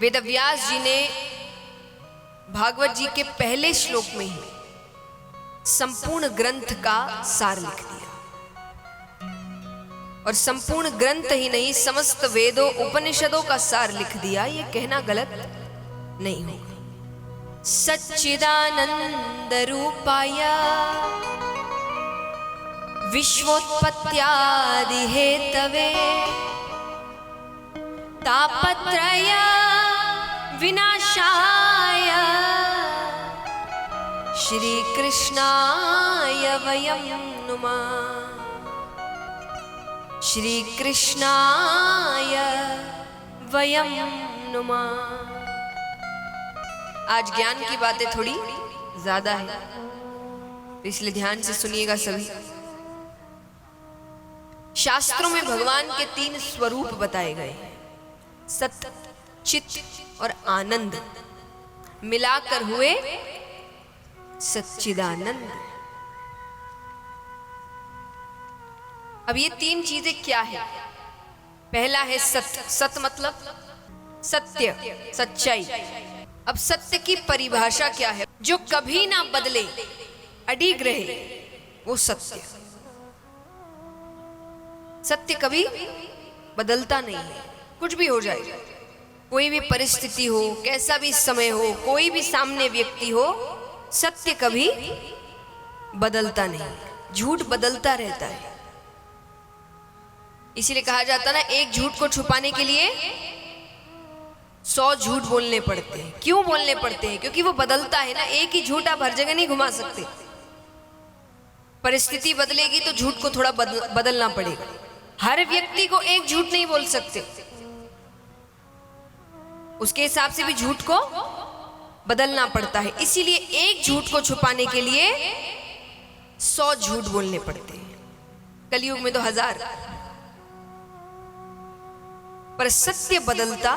वेदव्यास जी ने भागवत जी के पहले श्लोक में ही संपूर्ण ग्रंथ का सार लिख दिया। और संपूर्ण ग्रंथ ही नहीं, समस्त वेदों उपनिषदों का सार लिख दिया। ये कहना गलत नहीं होगा। सच्चिदानंद रूपाय विश्वोत्पत्त्यादि हेतवे तापत्रय विनाशाय श्री कृष्णाय वयं नुमः। श्री कृष्णाय वयं नुमः। आज ज्ञान की बातें थोड़ी ज्यादा है, इसलिए ध्यान से सुनिएगा सभी। शास्त्रों में भगवान के 3 स्वरूप बताए गए हैं, सत्य, चित और आनंद, मिलाकर हुए सच्चिदानंद। अब ये 3 चीजें क्या है? पहला है सत्य। सत्य मतलब सत्य, सच्चाई। अब सत्य की परिभाषा क्या है? जो कभी ना बदले, अडिग रहे, वो सत्य। सत्य कभी बदलता नहीं है, कुछ भी हो जाए, कोई भी परिस्थिति हो, कैसा भी समय हो, कोई भी सामने व्यक्ति हो, सत्य कभी बदलता नहीं। झूठ बदलता रहता है। इसीलिए कहा जाता ना, एक झूठ को छुपाने के लिए 100 झूठ बोलने पड़ते हैं। क्यों बोलने पड़ते हैं? क्योंकि वो बदलता है ना। एक ही झूठ आप हर जगह नहीं घुमा सकते। परिस्थिति बदलेगी तो झूठ को थोड़ा बदलना पड़ेगा। हर व्यक्ति को एक झूठ नहीं बोल सकते, उसके हिसाब से भी झूठ को बदलना पड़ता है। इसीलिए एक झूठ को छुपाने के लिए 100 झूठ बोलने पड़ते हैं। कलयुग में तो 1000। पर सत्य बदलता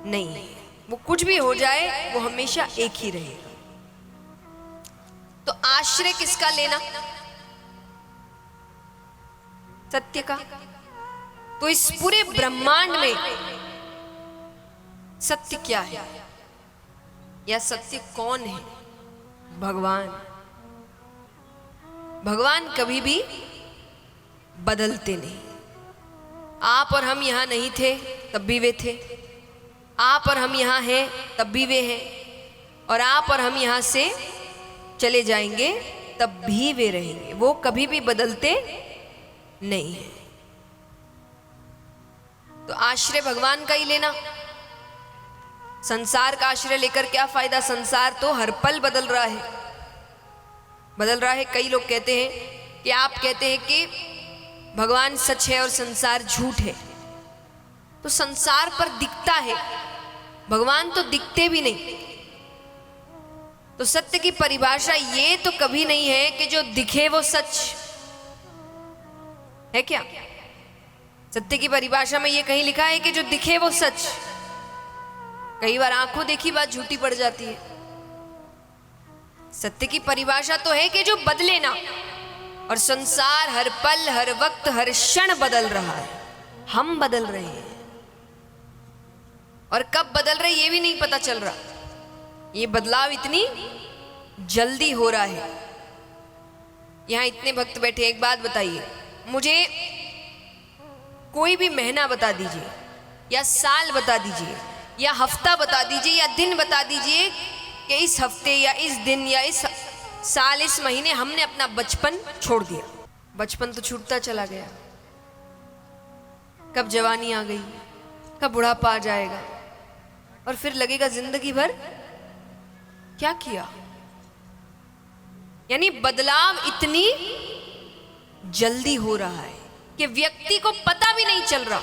नहीं है। वो कुछ भी हो जाए, वो हमेशा एक ही रहेगा। तो आश्रय किसका लेना? सत्य का। तो इस पूरे ब्रह्मांड में सत्य क्या है, या सत्य कौन है? भगवान। भगवान कभी भी बदलते नहीं। आप और हम यहां नहीं थे तब भी वे थे, आप और हम यहां हैं तब भी वे हैं, और आप और हम यहां से चले जाएंगे तब भी वे रहेंगे। वो कभी भी बदलते नहीं है। तो आश्रय भगवान का ही लेना। संसार का आश्रय लेकर क्या फायदा? संसार तो हर पल बदल रहा है, बदल रहा है। कई लोग कहते हैं कि आप कहते हैं कि भगवान सच है और संसार झूठ है, तो संसार पर दिखता है, भगवान तो दिखते भी नहीं। तो सत्य की परिभाषा ये तो कभी नहीं है कि जो दिखे वो सच है। क्या सत्य की परिभाषा में ये कहीं लिखा है कि जो दिखे वो सच? कई बार आंखों देखी बात झूठी पड़ जाती है। सत्य की परिभाषा तो है कि जो बदले ना। और संसार हर पल, हर वक्त, हर क्षण बदल रहा है। हम बदल रहे हैं, और कब बदल रहे ये भी नहीं पता चल रहा। ये बदलाव इतनी जल्दी हो रहा है। यहां इतने भक्त बैठे, एक बात बताइए मुझे, कोई भी महीना बता दीजिए, या साल बता दीजिए, या हफ्ता बता दीजिए, या दिन बता दीजिए कि इस हफ्ते या इस दिन या इस साल, इस महीने हमने अपना बचपन छोड़ दिया। बचपन तो छूटता चला गया। कब जवानी आ गई, कब बुढ़ापा आ जाएगा, और फिर लगेगा जिंदगी भर क्या किया। यानी बदलाव इतनी जल्दी हो रहा है कि व्यक्ति को पता भी नहीं चल रहा।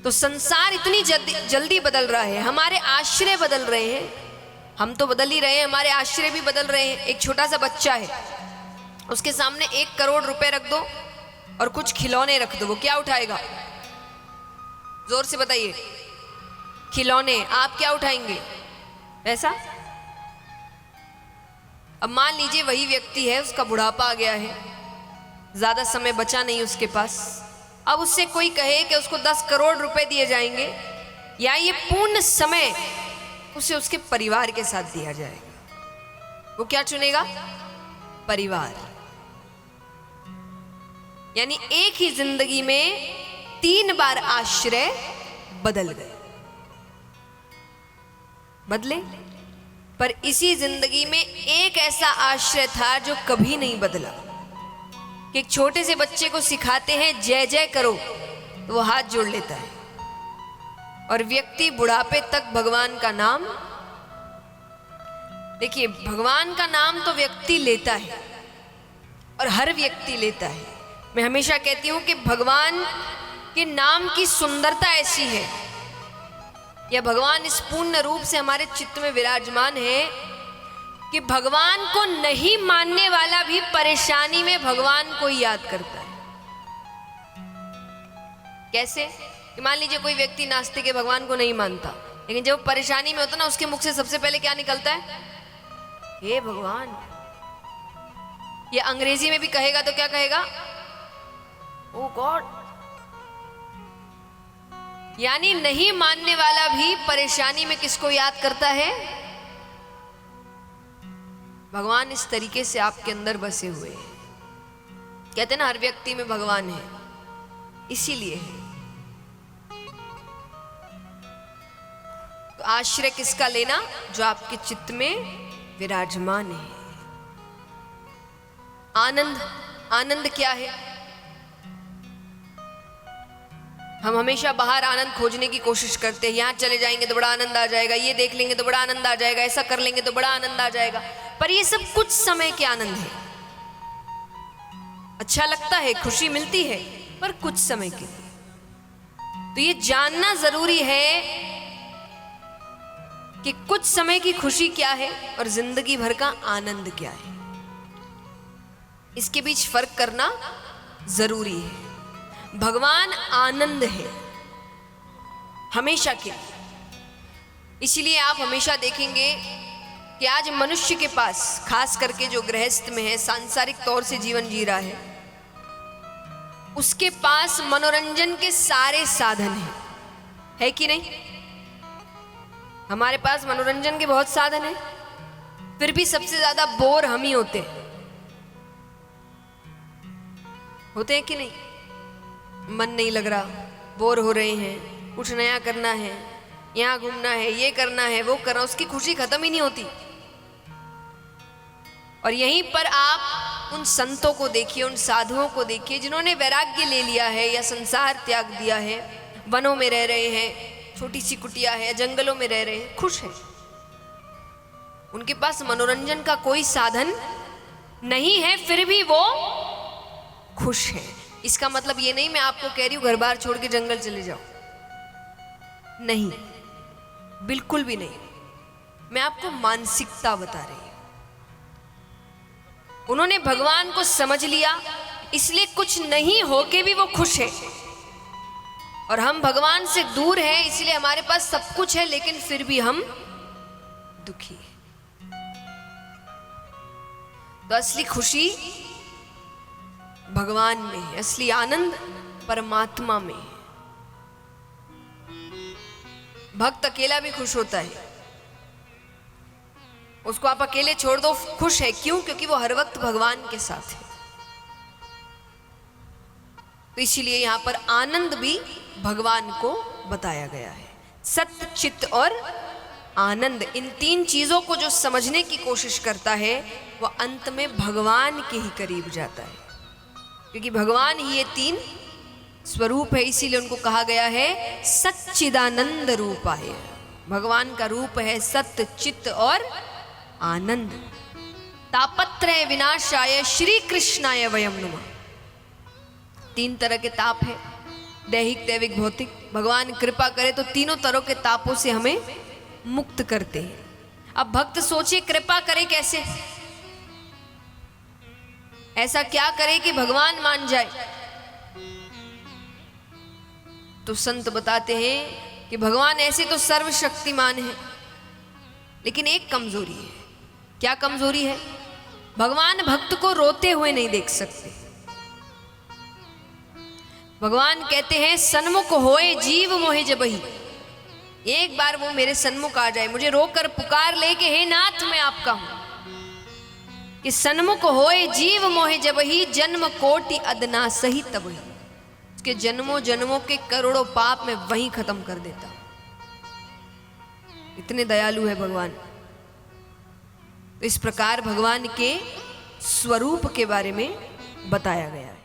तो संसार इतनी जल्दी बदल रहा है, हमारे आश्रय बदल रहे हैं। हम तो बदल ही रहे हैं, हमारे आश्रय भी बदल रहे हैं। एक छोटा सा बच्चा है, उसके सामने 1 करोड़ रुपए रख दो और कुछ खिलौने रख दो, वो क्या उठाएगा? जोर से बताइए। खिलौने। आप क्या उठाएंगे? पैसा। अब मान लीजिए वही व्यक्ति है, उसका बुढ़ापा आ गया है, ज्यादा समय बचा नहीं उसके पास। अब उससे कोई कहे कि उसको 10 करोड़ रुपए दिए जाएंगे, या ये पूर्ण समय उसे उसके परिवार के साथ दिया जाएगा। वो क्या चुनेगा? परिवार। यानी एक ही जिंदगी में 3 बार आश्रय बदल गए, बदले, पर इसी जिंदगी में एक ऐसा आश्रय था जो कभी नहीं बदला। कि एक छोटे से बच्चे को सिखाते हैं जय जय करो तो वो हाथ जोड़ लेता है, और व्यक्ति बुढ़ापे तक भगवान का नाम, देखिए भगवान का नाम तो व्यक्ति लेता है और हर व्यक्ति लेता है। मैं हमेशा कहती हूं कि भगवान के नाम की सुंदरता ऐसी है, या भगवान इस पूर्ण रूप से हमारे चित्त में विराजमान है कि भगवान को नहीं मानने वाला भी परेशानी में भगवान को याद करता है। कैसे? कि मान लीजिए कोई व्यक्ति नास्तिक है, भगवान को नहीं मानता, लेकिन जब परेशानी में होता ना, उसके मुख से सबसे पहले क्या निकलता है? हे भगवान। ये अंग्रेजी में भी कहेगा तो क्या कहेगा? ओ गॉड। यानी नहीं मानने वाला भी परेशानी में किसको याद करता है? भगवान इस तरीके से आपके अंदर बसे हुए हैं। कहते हैं ना हर व्यक्ति में भगवान है, इसीलिए है। तो आश्रय किसका लेना? जो आपके चित्त में विराजमान है। आनंद, आनंद क्या है? हम हमेशा बाहर आनंद खोजने की कोशिश करते हैं। यहाँ चले जाएंगे तो बड़ा आनंद आ जाएगा, ये देख लेंगे तो बड़ा आनंद आ जाएगा, ऐसा कर लेंगे तो बड़ा आनंद आ जाएगा। पर ये सब कुछ समय के आनंद है। अच्छा लगता है, खुशी मिलती है, पर कुछ समय के लिए। तो ये जानना जरूरी है कि कुछ समय की खुशी क्या है और जिंदगी भर का आनंद क्या है। इसके बीच फर्क करना जरूरी है। भगवान आनंद है हमेशा के लिए। इसलिए आप हमेशा देखेंगे कि आज मनुष्य के पास, खास करके जो गृहस्थ में है, सांसारिक तौर से जीवन जी रहा है, उसके पास मनोरंजन के सारे साधन हैं, है कि नहीं? हमारे पास मनोरंजन के बहुत साधन हैं, फिर भी सबसे ज्यादा बोर हम ही होते हैं कि नहीं? मन नहीं लग रहा, बोर हो रहे हैं, कुछ नया करना है, यहाँ घूमना है, ये करना है, वो करना, उसकी खुशी खत्म ही नहीं होती। और यहीं पर आप उन संतों को देखिए, उन साधुओं को देखिए जिन्होंने वैराग्य ले लिया है या संसार त्याग दिया है, वनों में रह रहे हैं, छोटी सी कुटिया है, जंगलों में रह रहे हैं, खुश हैं। उनके पास मनोरंजन का कोई साधन नहीं है, फिर भी वो खुश हैं। इसका मतलब ये नहीं मैं आपको कह रही हूं घर बार छोड़ के जंगल चले जाओ, नहीं, बिल्कुल भी नहीं। मैं आपको मानसिकता बता रही हूं। उन्होंने भगवान को समझ लिया, इसलिए कुछ नहीं होके भी वो खुश है। और हम भगवान से दूर हैं, इसलिए हमारे पास सब कुछ है, लेकिन फिर भी हम दुखी हैं। तो असली खुशी भगवान में है, असली आनंद परमात्मा में है। भक्त अकेला भी खुश होता है, उसको आप अकेले छोड़ दो, खुश है। क्यों? क्योंकि वो हर वक्त भगवान के साथ है। तो इसीलिए यहां पर आनंद भी भगवान को बताया गया है। सत्य, चित्त और आनंद, इन 3 चीजों को जो समझने की कोशिश करता है वो अंत में भगवान के ही करीब जाता है, क्योंकि भगवान ही ये 3 स्वरूप है। इसीलिए उनको कहा गया है सच्चिदानंद रूपाय। भगवान का रूप है सत्य, चित्त और आनंद। तापत्रय विनाशाय श्री कृष्णाय वयम नुमः। 3 तरह के ताप है, दैहिक, दैविक, भौतिक। भगवान कृपा करे तो तीनों तरह के तापों से हमें मुक्त करते हैं। अब भक्त सोचे कृपा करे कैसे? ऐसा क्या करे कि भगवान मान जाए? तो संत बताते हैं कि भगवान ऐसे तो सर्वशक्तिमान है, लेकिन एक कमजोरी है। क्या कमजोरी है? भगवान भक्त को रोते हुए नहीं देख सकते। भगवान कहते हैं सन्मुख होए जीव मोहे जबहि। एक बार वो मेरे सन्मुख आ जाए, मुझे रोकर पुकार ले कि हे नाथ मैं आपका हूं, कि सन्मुख होए जीव मोहे जब ही जन्म कोटि अदना सही तब ही, उसके जन्मों जन्मों के करोड़ों पाप में वहीं खत्म कर देता। इतने दयालु है भगवान। तो इस प्रकार भगवान के स्वरूप के बारे में बताया गया है।